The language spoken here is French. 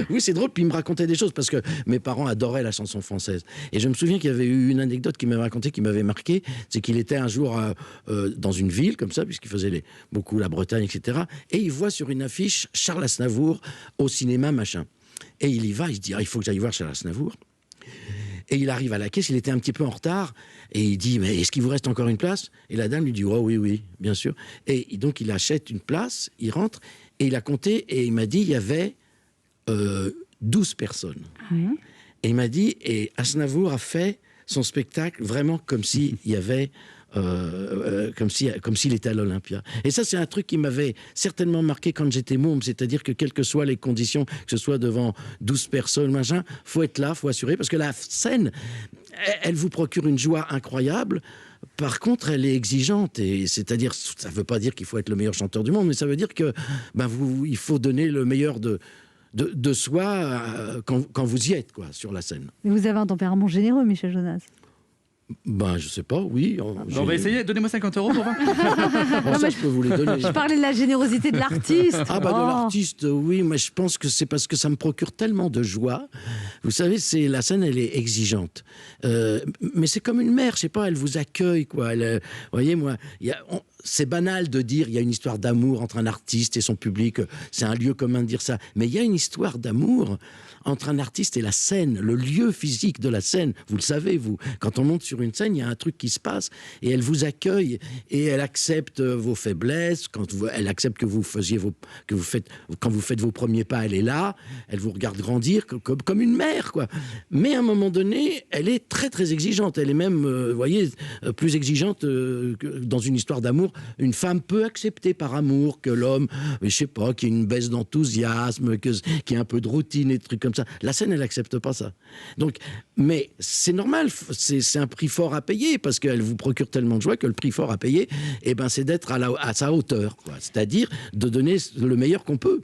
Oui, c'est drôle. Puis il me racontait des choses parce que mes parents adoraient la chanson française. Et je me souviens qu'il y avait eu une anecdote qu'il m'avait racontée, qui m'avait marqué. C'est qu'il était un jour dans une ville comme ça, puisqu'il faisait beaucoup la Bretagne, etc. Et il voit sur une affiche Charles Aznavour au cinéma, machin. Et il y va, il se dit, il faut que j'aille voir Charles Aznavour. Et il arrive à la caisse, il était un petit peu en retard, et il dit, mais est-ce qu'il vous reste encore une place? Et la dame lui dit, oh oui, oui, bien sûr. Et donc il achète une place, il rentre, et il a compté, et il m'a dit, il y avait 12 personnes. Et il m'a dit, et Aznavour a fait son spectacle vraiment comme s'il y avait... comme s'il était à l'Olympia. Et ça, c'est un truc qui m'avait certainement marqué quand j'étais môme, c'est-à-dire que quelles que soient les conditions, que ce soit devant 12 personnes, machin, faut être là, faut assurer, parce que la scène, elle vous procure une joie incroyable. Par contre, elle est exigeante, et c'est-à-dire, ça ne veut pas dire qu'il faut être le meilleur chanteur du monde, mais ça veut dire que il faut donner le meilleur de soi quand vous y êtes, quoi, sur la scène. Mais vous avez un tempérament généreux, Michel Jonas. Je sais pas, oui. On va essayer, donnez-moi 50 € pour voir. Bon, ça, je peux vous les donner. Je parlais de la générosité de l'artiste. De l'artiste, oui, mais je pense que c'est parce que ça me procure tellement de joie. Vous savez, la scène, elle est exigeante. Mais c'est comme une mère, je sais pas, elle vous accueille, quoi. Vous voyez, moi, c'est banal de dire il y a une histoire d'amour entre un artiste et son public. C'est un lieu commun de dire ça. Mais il y a une histoire d'amour entre un artiste et la scène, le lieu physique de la scène. Vous le savez, vous. Quand on monte sur une scène, il y a un truc qui se passe et elle vous accueille et elle accepte vos faiblesses. Elle accepte que vous quand vous faites vos premiers pas, elle est là. Elle vous regarde grandir comme une mère, quoi. Mais à un moment donné, elle est très très exigeante. Elle est même, vous voyez, plus exigeante que dans une histoire d'amour. Une femme peut accepter par amour que l'homme, je sais pas, qu'il y ait une baisse d'enthousiasme, qu'il y ait un peu de routine et des trucs comme ça. La scène, elle accepte pas ça. Donc, mais c'est normal, c'est un prix fort à payer parce qu'elle vous procure tellement de joie que le prix fort à payer, c'est d'être à sa hauteur, quoi. C'est-à-dire de donner le meilleur qu'on peut.